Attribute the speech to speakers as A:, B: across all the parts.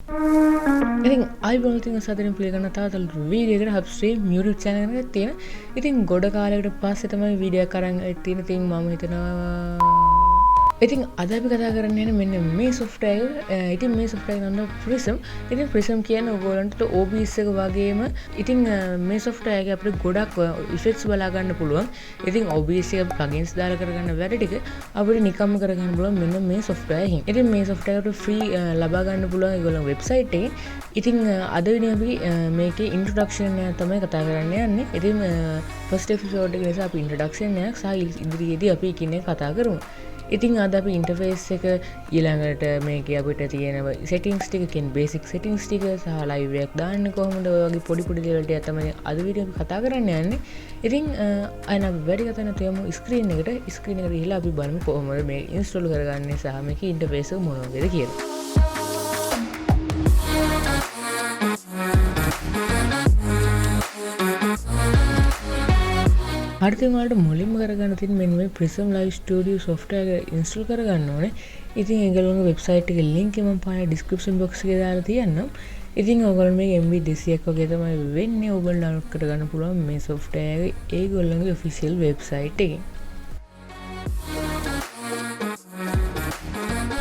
A: ඉතින් අයිබෝල් ඉතින් සතරින් පිළිගන්න තාතල් වීඩියෝ එකට හබ්ස්ට්‍රීම් YouTube channel එකක තියෙන. ඉතින් ගොඩ කාලයකට පස්සේ තමයි වීඩියෝ එකක් අරන් තියෙන. ඉතින් මම හිතනවා ඉතින් අද අපි කතා කරන්න යන්නේ මෙන්න මේ software එක. ඉතින් මේ software එක නම Prism. ඉතින් Prism කියන්නේ ඔයගොල්ලන්ට OBS එක වගේම ඉතින් මේ software එකේ අපිට ගොඩක් effects බලා ගන්න පුළුවන්. ඉතින් OBS එක plugins දාලා කරගන්න වැඩ ටික අපිට නිකම්ම කරගන්න පුළුවන් මෙන්න මේ software එකෙන්. ඉතින් මේ software එකට free ලබා ගන්න පුළුවන් ඒගොල්ලෝ website එකේ. ඉතින් අද වෙන අපි මේකේ introduction එක තමයි කතා කරන්න යන්නේ. ඉතින් first episode එක නිසා අපි introduction එකක් සහ ඉදිරියේදී අපි ඉන්නේ කතා කරමු. ඉතින් අද අපි ඉන්ටර්ෆේස් එක ඊළඟට මේකේ අපිට තියෙන settings ටික කියන්නේ basic settings ටික සහ live එකක් දාන්න කොහොමද ඔය වගේ පොඩි පොඩි දේවල් ටික තමයි අද වීඩියෝ එක කතා කරන්න යන්නේ. ඉතින් අයන අපි වැඩි කතා නැතුව යමු screen එකට ගිහිල්ලා අපි බලමු කොහොමද මේක install කරගන්නේ සහ මේකේ ඉන්ටර්ෆේස් එක මොන වගේද කියලා. හරිතින් ඔයාලට මුලින්ම කරගන්න තියෙන මෙන්න මේ Prism Live Studio software එක install කරගන්න ඕනේ. ඉතින් ඒගොල්ලෝගේ website එකේ link එක මම පාය description box එකේ දාලා තියන්නම්. ඉතින් ඔයගොල්ලෝ මේක MB 200ක් වගේ තමයි වෙන්නේ. ඔයගොල්ලෝ download කරගන්න පුළුවන් මේ software එක ඒගොල්ලෝගේ official website එකෙන්.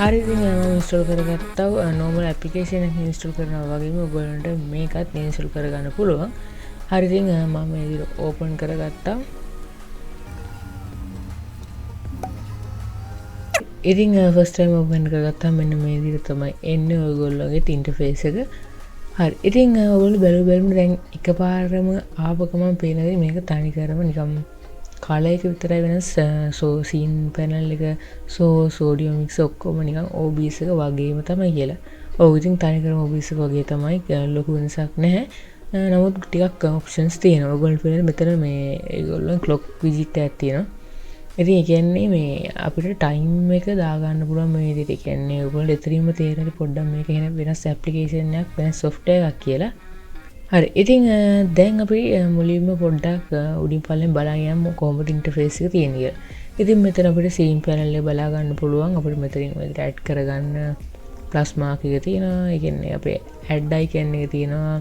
A: හරි ඉතින් මම install කරගත්තා. normal application එක install කරනවා වගේම ඔයගොල්ලන්ට මේකත් install කරගන්න පුළුවන්. හරි ඉතින් මම මේක open කරගත්තා. ඉතින් ෆස්ට් ටයිම් ඕපන් කරගත්තාම මෙන්න මේ විදිහට තමයි එන්නේ ඔයගොල්ලෝගේ ඉන්ටර්ෆේස් එක. හරි. ඉතින් ඔයගොල්ලෝ බැලුවම දැන් එකපාරම ආපකම පේනදී මේක තනිකරම නිකම් කලර් එක විතරයි වෙනස්. සෝ සීන් පැනල් එක සෝඩියෝ මික්ස් ඔක්කොම නිකන් OBS එක වගේම තමයි කියලා. ඔව් ඉතින් තනිකරම OBS එක වගේ තමයි. ලොකු වෙනසක් නැහැ. නමුත් ටිකක් ඔප්ෂන්ස් තියෙනවා. ඔයගොල්ලෝ පේන මෙතන මේ ඒගොල්ලෝ ක්ලොක් විජිට් එකක් තියෙනවා. ඉතින් ඒ කියන්නේ මේ අපිට ටයිම් එක දාගන්න පුළුවන් මේ විදිහට. ඒ කියන්නේ ඔයගොල්ලෝ එතරින්ම තේරෙන්නේ පොඩ්ඩක් මේක වෙනස් ඇප්ලිකේෂන් එකක් වෙනස් software එකක් කියලා. හරි. ඉතින් දැන් අපි මුලින්ම පොඩ්ඩක් උඩින් පල්ලෙන් බලන් යමු කොහොමද ඉන්ටර්ෆේස් එක තියෙන්නේ කියලා. ඉතින් මෙතන අපිට සීන් පැනල් එක බලා ගන්න පුළුවන්. අපිට මෙතනින් විදිහට ඇඩ් කරගන්න ප්ලස් මාක් එක තියෙනවා. ඒ කියන්නේ අපේ ඇඩ් අයිකන් එක තියෙනවා.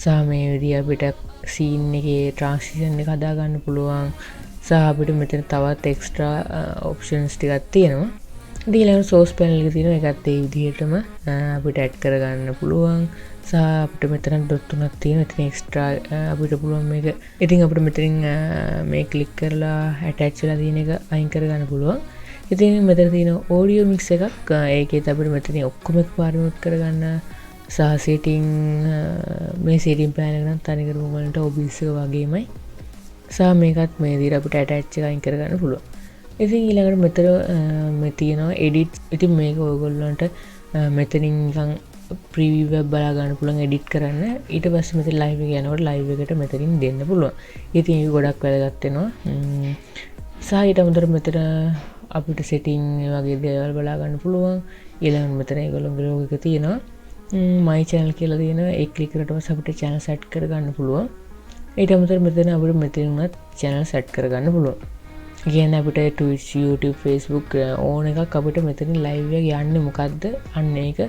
A: සහ මේ විදිහ අපිට සීන් එකේ ට්‍රාන්සිෂන් එක හදා ගන්න පුළුවන්. සහ අපිට මෙතන තවත් එක්ස්ට්‍රා ඔප්ෂන්ස් ටිකක් තියෙනවා. ඊළඟට සෝස් පැනල් එක තියෙනවා. ඒකත් ඒ විදිහටම අපිට ඇඩ් කරගන්න පුළුවන්. සහ අපිට මෙතන ඩොට් තුනක් තියෙනවා. ඉතින් එක්ස්ට්‍රා අපිට පුළුවන් මේක. ඉතින් අපිට මෙතනින් මේ ක්ලික් කරලා ඇටච් වෙලා තියෙන එක අයින් කරගන්න පුළුවන්. ඉතින් මෙතන තියෙන ඔඩියෝ මික්ස් එකක්. ඒකෙත් අපිට මෙතන ඔක්කොම එකපාරම උත් කරගන්න සහ සෙටින් මේ සෙටින් ප්ලෑන් එක නම් තනිකරම වලට OBS එක වගේමයි. සහ මේකත් මේ විදිහට අපිට ඇටච් එක අයින් කරගන්න පුළුවන්. ඉතින් ඊළඟට මෙතන මේ තියෙනවා edit. ඉතින් මේක ඔයගොල්ලන්ට මෙතනින් නිකන් preview එක බලා ගන්න පුළුවන් edit කරන්න. ඊට පස්සේ මෙතන live එක යනකොට live එකට මෙතනින් දෙන්න පුළුවන්. ඉතින් ඒක ගොඩක් වැදගත් වෙනවා. සහ ඊට අමතරව මෙතන අපිට setting වගේ දේවල් බලා ගන්න පුළුවන්. ඊළඟට මෙතන ඒගොල්ලෝගේ logo එක තියෙනවා. my channel කියලා තියෙනවා. ඒ ක්ලික් කරලා තමයි අපිට channel set කරගන්න පුළුවන්. ඊට අමතරව මෙතන අපිට මෙතන උනත් channel set කරගන්න පුළුවන්. ඒ කියන්නේ අපිට Twitch, YouTube, Facebook ඕන එකක් අපිට මෙතනින් live එක යන්නේ මොකද්ද? අන්න ඒක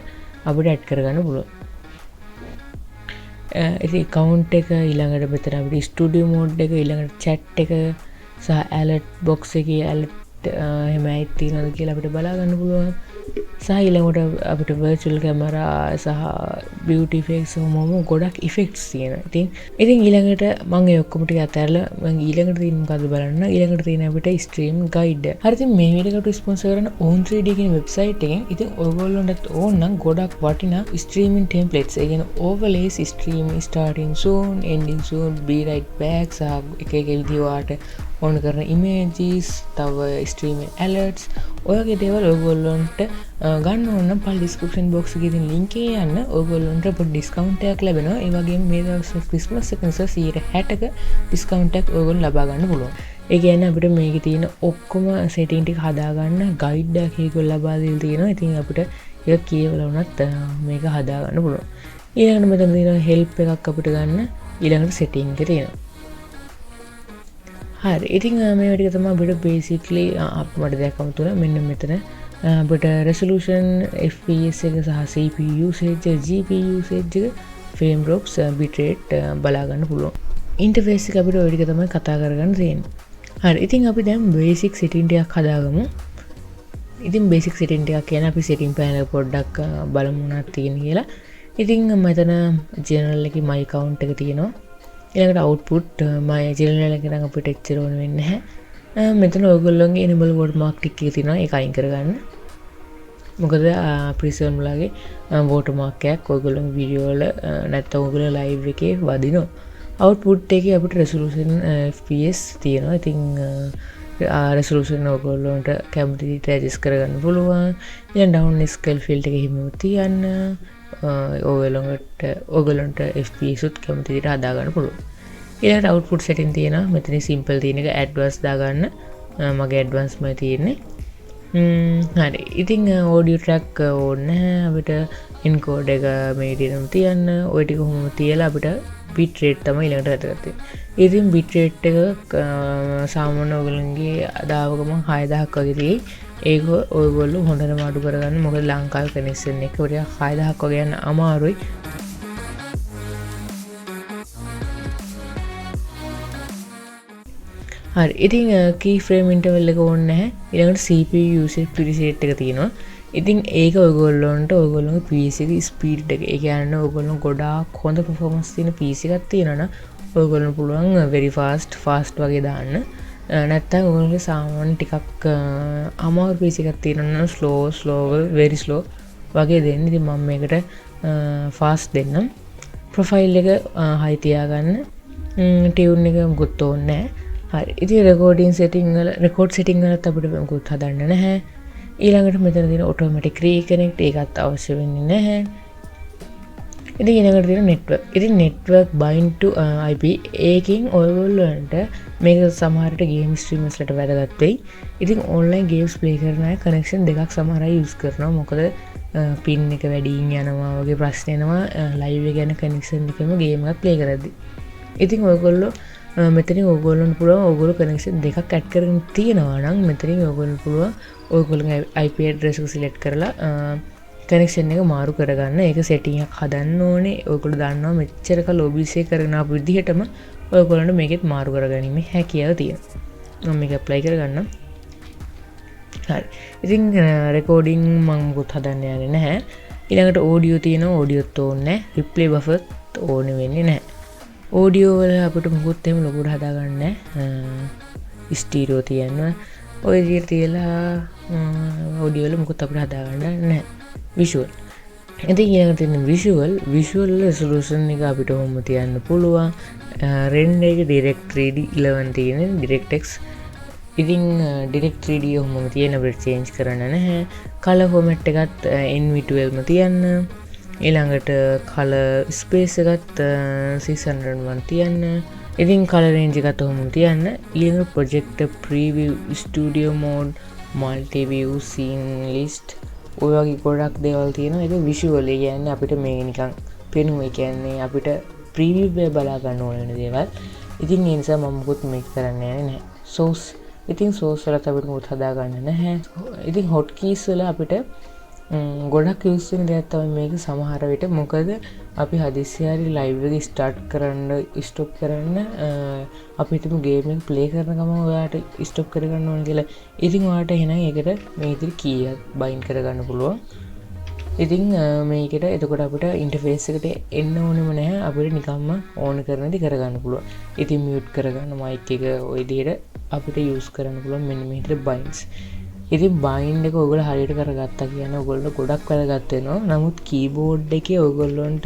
A: අපිට add කරගන්න පුළුවන්. ඉතින් account එක ඊළඟට මෙතන අපිට studio mode එක ඊළඟට chat එක සහ alert box එකේ alert එහෙම ඇයිත් තියෙනවද කියලා අපිට බලා ගන්න පුළුවන්. සහ ඊළඟට අපිට virtual camera සහ beauty effects මොම ගොඩක් effects තියෙනවා. ඉතින් ඊළඟට මම ඒ ඔක්කොම ටික අතහැරලා මම ඊළඟට තියෙන මොකද්ද බලන්න. ඊළඟට තියෙන අපිට stream guide. හරි ඉතින් මේ වීඩියෝ එකට ස්පොන්සර් කරන on3d කියන වෙබ්සයිට් එකෙන් ඉතින් ඔයගොල්ලන්ට ඕන නම් ගොඩක් වටිනා streaming templates. ඒ කියන්නේ overlays, streaming starting soon, ending soon, be right back සහ එක එක විදිහ වාට ඕන කරන images, තව streaming alerts ඔයගේ දේවල් ඔයගොල්ලන්ට ගන්න ඕන නම් පල් description box එකේ තියෙන link එකේ යන්න ඔයගොල්ලන්ට පොඩි discount එකක් ලැබෙනවා. ඒ වගේම මේ දවස් Christmas එක නිසා 60%ක discount එකක් ඔයගොල්ලෝ ලබා ගන්න පුළුවන්. ඒ කියන්නේ අපිට මේකේ තියෙන ඔක්කොම setting ටික හදා ගන්න guide එකක් ඒගොල්ලෝ ලබා දීලා තියෙනවා. ඉතින් අපිට ඒක කියවලා වුණත් මේක හදා ගන්න පුළුවන්. ඊළඟට මෙතන තියෙන help එකක් අපිට ගන්න ඊළඟට setting එකේ තියෙනවා. හරි ඉතින් මේ ටික තමයි අපිට basically මට දැක්කම තුන මෙන්න මෙතන අපිට resolution fps එක සහ cpu usage gpu usage එක frame drops bitrate බලා ගන්න පුළුවන්. interface එක අපිට ඔය ටික තමයි කතා කරගන්න තියෙන්නේ. හරි ඉතින් අපි දැන් basic setting ටිකක් හදාගමු. ඉතින් basic setting ටිකක් කියන අපි setting panel එක පොඩ්ඩක් බලමු මොනවද තියෙන්නේ කියලා. ඉතින් මෙතන general එකේ my count එක තියෙනවා. ඊළඟට output my general එක නම් අපිට එච්චර ඕන වෙන්නේ නැහැ. මෙතන ඔයගොල්ලෝගේ enable watermark ටික එක තියෙනවා. ඒක අයින් කරගන්න. මොකද Prism වලගේ watermark එකක් ඔයගොල්ලෝගේ වීඩියෝ වල නැත්නම් ඔයගොල්ලෝ live එකේ වදිනවා. output එකේ අපිට resolution fps තියෙනවා. ඉතින් resolution ඔයගොල්ලන්ට කැමති විදිහට adjust කරගන්න පුළුවන්. ඊළඟ down scale field එක හිමු තියන්න. ඔයගොල්ලන්ට fps උත් කැමති විදිහට හදා ගන්න පුළුවන්. ඊළඟ output setting තියෙනවා. මෙතන simple තියෙන එක advanced දාගන්න. මගේ advanced මයි තියෙන්නේ. හරි. ඉතින් audio track ඕනේ නැහැ. අපිට encode එක මේ විදිහටම තියන්න. ওই ටික කොහොම තියලා අපිට bitrate තමයි ඊළඟට හදගත්තේ. ඉතින් bitrate එක සාමාන්‍ය ඔයගොල්ලන්ගේ අදාවකම 6000ක් වගේ තියෙයි. ඒක ඔයගොල්ලෝ හොඳටම අඩු කරගන්න. මොකද ලංකාවේ කනෙක්ෂන් එක ටික 6000ක් වගේ යන අමාරුයි. හරි. ඉතින් keyframe interval එක ඕනේ නැහැ. ඊළඟට CPU usage preset එක තියෙනවා. ඉතින් ඒක ඔයගොල්ලන්ට ඔයගොල්ලෝගේ PC එකේ ස්පීඩ් එක. ඒ කියන්නේ ඔයගොල්ලෝ ගොඩාක් හොඳ performance තියෙන PC එකක් තියෙනවා නම් ඔයගොල්ලන්ට පුළුවන් very fast වගේ දාන්න. නැත්නම් ඔයගොල්ලෝගේ සාමාන්‍ය ටිකක් අමාරු PC එකක් තියෙනවා නම් slow very slow වගේ දෙන්න. ඉතින් මම මේකට fast දෙන්නම්. profile එක high තියාගන්න. tune එක මුකුත් ඕනේ නැහැ. හරි. ඉතින් recording setting වල record setting වලත් අපිට මුකුත් හදන්න නැහැ. ඊළඟට මෙතන තියෙන automatic reconnect ඒකත් අවශ්‍ය වෙන්නේ නැහැ. ඉතින් ඊළඟට තියෙන network. ඉතින් network bind to IP ඒකෙන් ඔයගොල්ලන්ට මේක සමහරට game streamers ලට වැදගත් වෙයි. ඉතින් online games play කරන අය connection දෙකක් සමහර අය use කරනවා. මොකද pin එක වැඩියෙන් යනවා වගේ ප්‍රශ්න එනවා live එක යන connection එකම game එකක් play කරද්දී. ඉතින් ඔයගොල්ලෝ මෙතනින් ඔයගොල්ලන්ට පුළුවන් ඔයගොල්ලෝ connection දෙකක් add කරගෙන තියෙනවා නම් මෙතනින් ඔයගොල්ලන්ට පුළුවන් ඔයගොල්ලෝගේ IP address එක select කරලා connection එක මාරු කරගන්න. ඒක setting එකක් හදන්න ඕනේ. ඔයගොල්ලෝ දන්නවා මෙච්චර කල් OBS එක කරගෙන ආපු විදිහටම ඔයගොල්ලන්ට මේකෙත් මාරු කරගැනීමේ හැකියාව තියෙනවා. මම මේක apply කරගන්නම්. හරි. ඉතින් recording මම මොකද හදන්න යන්නේ නැහැ. ඊළඟට audio තියෙනවා. audioත් ඕනේ නැහැ. replay buffer ඕනේ වෙන්නේ නැහැ. audio වල අපිට මොකුත් එහෙම ලොකුට හදාගන්න නැහැ. stereo තියෙනවා. ඔය විදිහට තියලා audio වල මොකුත් අපිට හදාගන්න නැහැ. visual. ඉතින් ඊළඟට තියෙන visual resolution එක අපිට ඔහොම තියන්න පුළුවන්. render එක direct 3D 11 තියෙන DirectX. ඉතින් direct 3D ඔහොම තියෙන අපිට change කරන්න නැහැ. color format එකත් NV12 ම තියන්න. ඊළඟට color space එකත් 601 තියන්න. ඉතින් color range එකත් ඔහොම තියන්න. ඊළඟ projector preview studio mode multi view scene list ඔය වගේ ගොඩක් දේවල් තියෙනවා. ඒක visual ඒ කියන්නේ අපිට මේ නිකන් පෙනුම ඒ කියන්නේ අපිට preview එක බලා ගන්න ඕන වෙන දේවල්. ඉතින් ඒ නිසා මම මොකුත් මේක කරන්න යන්නේ නැහැ. source ඉතින් source වලත් අපිට මොකද හදා ගන්න නැහැ. ඉතින් hotkeys වල අපිට ගොඩක් use වෙන දෙයක් තමයි මේක සමහර විට. මොකද අපි හදිස්සියේ හරි live එක start කරන්න stop කරන්න අපි හිතමු game එක play කරන ගමන් ඔයාට stop කරගන්න ඕන කියලා. ඉතින් ඔයාට එහෙනම් ඒකට මේ විදිහට key එක bind කරගන්න පුළුවන්. ඉතින් මේකට එතකොට අපිට interface එකට එන්න ඕනෙම නැහැ. අපිට නිකම්ම on කරන දේ කරගන්න පුළුවන්. ඉතින් mute කරගන්න mic එක ওই විදිහට අපිට use කරන්න පුළුවන්. මෙන්න මේ විදිහට binds. ඉතින් bind එක ඔයගොල්ලෝ හරියට කරගත්තා කියන්නේ ඔයගොල්ලෝ ගොඩක් වැදගත් වෙනවා. නමුත් keyboard එකේ ඔයගොල්ලන්ට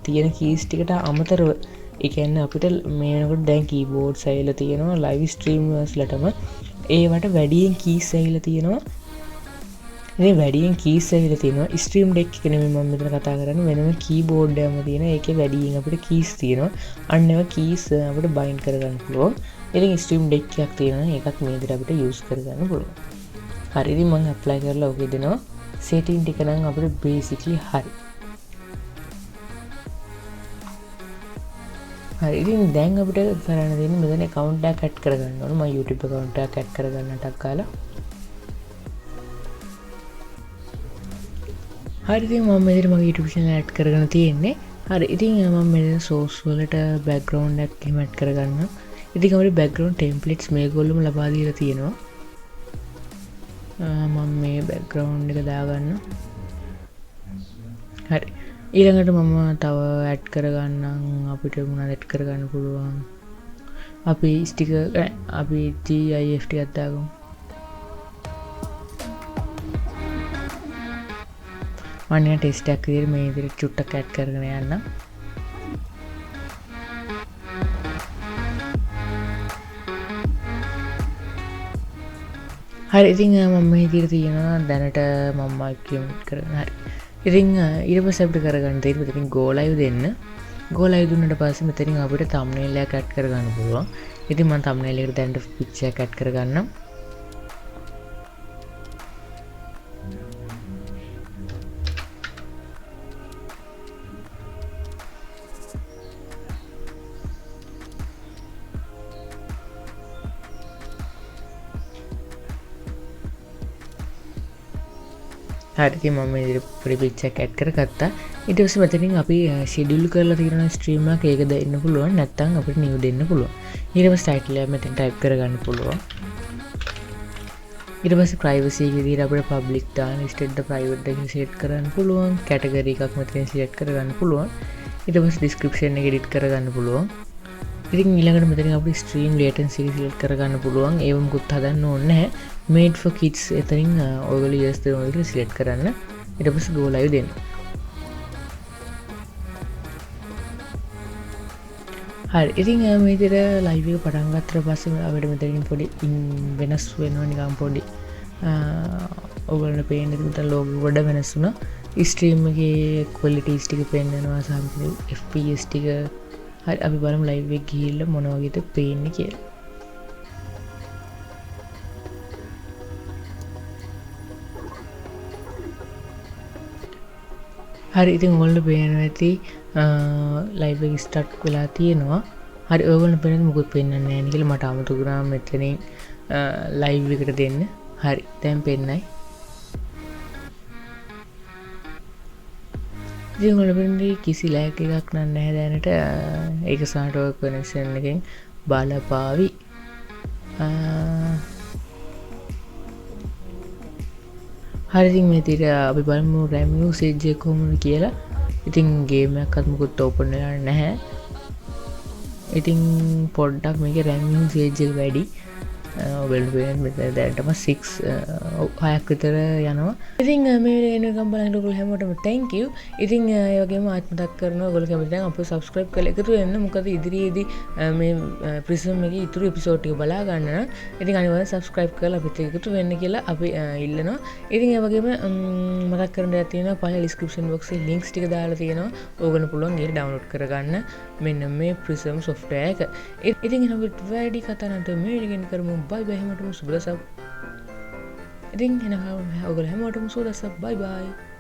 A: තියෙන keys ටිකට අමතරව ඒ කියන්නේ අපිට මේ වෙනකොට දැන් keyboard සයිල තියෙනවා live streamers ලටම ඒවට වැඩියෙන් keys සයිල තියෙනවා. ඉතින් වැඩියෙන් keys සයිල තියෙනවා. stream deck එක නෙමෙයි මම මෙතන කතා කරන්නේ. වෙනම keyboard එකම තියෙන ඒකේ වැඩියෙන් අපිට keys තියෙනවා. අන්න ඒවා keys අපිට bind කරගන්න පුළුවන්. ඉතින් stream deck එකක් තියෙනවා. ඒකත් මේ විදිහට අපිට use කරගන්න පුළුවන්. හරි. ඉතින් මම apply කරලා ඔකේ දෙනවා. setting ටික නම් අපිට basically හරි. හරි. ඉතින් දැන් අපිට කරන්න දෙන්නේ මෙතන account එකක් add කරගන්න ඕන. මම YouTube account එකක් add කරගන්නටක් කාලා. හරි ඉතින් මම මෙතන මගේ YouTube channel ඇඩ් කරගෙන තියෙන්නේ. හරි ඉතින් මම මෙතන source වලට background එකක් එහෙම ඇඩ් කරගන්නවා. ඉතින් අපේ background templates මේගොල්ලෝම ලබා දීලා තියෙනවා. මම මේ background එක දාගන්නවා. හරි ඊළඟට මම තව ඇඩ් කරගන්නම් අපිට මොනවද ඇඩ් කරගන්න පුළුවන්. අපි sticker අපි GIF ටිකක් දාගමු. මම ටෙස්ට් එකක් විදිහට මේ විදිහට චුට්ටක් ඇඩ් කරගෙන යන්න. හරි ඉතින් මම මේ විදිහට තියෙනවා දැනට මම mic mute කරගෙන හරි. ඉතින් ඊට පස්සේ අපිට කරගන්න තියෙන්නේ මෙතනින් go live දෙන්න. go live දුන්නාට පස්සේ මෙතනින් අපිට thumbnail එකක් ඇඩ් කරගන්න පුළුවන්. ඉතින් මම thumbnail එකට දැනට picture එකක් ඇඩ් කරගන්නම්. හරි ඉතින් මම මේ විදිහට පොඩි picture එකක් ඇඩ් කරගත්තා. ඊට පස්සේ මෙතනින් අපි schedule කරලා තියෙන stream එකක් ඒක දෙන්න පුළුවන්. නැත්නම් අපිට new දෙන්න පුළුවන්. ඊට පස්සේ title එක මෙතෙන් type කරගන්න පුළුවන්. ඊට පස්සේ privacy එක විදිහට අපිට public දාන්න instead the private එකකින් set කරන්න පුළුවන්. category එකක් මෙතනින් select කරගන්න පුළුවන්. ඊට පස්සේ description එක edit කරගන්න පුළුවන්. ඉතින් ඊළඟට මෙතනින් අපිට stream latency එක select කරගන්න පුළුවන්. ඒව මුකුත් හදන්න ඕනේ නැහැ. made for kids එතනින් ඔයගොල්ලෝ US දෙන විදිහට select කරන්න. ඊට පස්සේ go live දෙන්න. හරි ඉතින් මේ විදිහට live එක පටන් ගත්තට පස්සේ අපිට මෙතනින් පොඩි වෙනස් වෙනවා නිකන් පොඩි ඔයගොල්ලෝ පේන්නේ මෙතන logo වල වෙනස් වුණා. stream එකේ qualities ටික පෙන්නනවා සමහර FPS ටික. හරි අපි බලමු live එක ගිහිල්ලා මොන වගේද පේන්නේ කියලා. හරි ඉතින් ඔයගොල්ලෝ පේනවා ඇති live එක start වෙලා තියෙනවා. හරි ඔයගොල්ලෝ පේන්නේ මොකද පේන්නේ නැහැ නේ කියලා මට අමතක වුණා මෙතනින් live එකට දෙන්න. හරි දැන් පේන්නයි. ඉතින් ඔයගොල්ලෝ පේන්නේ කිසි lag එකක් නැහැ දැනට. ඒක network connection එකෙන් බලපාවි. හරි ඉතින් මේ විදිහට අපි බලමු RAM usage එක කොහොමද කියලා. ඉතින් game එකක්වත් මොකුත් open වෙලා නැහැ. ඉතින් පොඩ්ඩක් මේකේ RAM usage එක වැඩි. ඔයගොල්ලෝ වෙන මෙතන දැනටම 6ක් විතර යනවා. ඉතින් මේ වෙනකම් බලන්න ඔයගොල්ලෝ හැමෝටම thank you. ඉතින් ඒ වගේම ආත්මයක් කරනවා ඔයගොල්ලෝ කැමති නම් අපිව subscribe කරලා එකතු වෙන්න. මොකද ඉදිරියේදී මේ Prism එකේ ඊතුරු episode ටික බලා ගන්න නම් ඉතින් අනිවාර්යෙන් subscribe කරලා අපිත් එකතු වෙන්න කියලා අපි ඉල්ලනවා. ඉතින් ඒ වගේම මතක් කරන්න දෙයක් තියෙනවා පහළ description box එකේ links ටික දාලා තියෙනවා. ඕගොල්ලෝ පුළුවන් ඒක download කරගන්න. මෙන්න මේ Prism software එක. ඉතින් එහෙනම් වැඩි කතා නැතුව මේ විදිහෙන් කරමු. bye bye හැමෝටම සුබ දවසක්. ඉතින් එහෙනම් ඔයගොල්ලෝ හැමෝටම සුබ දවසක්. bye bye.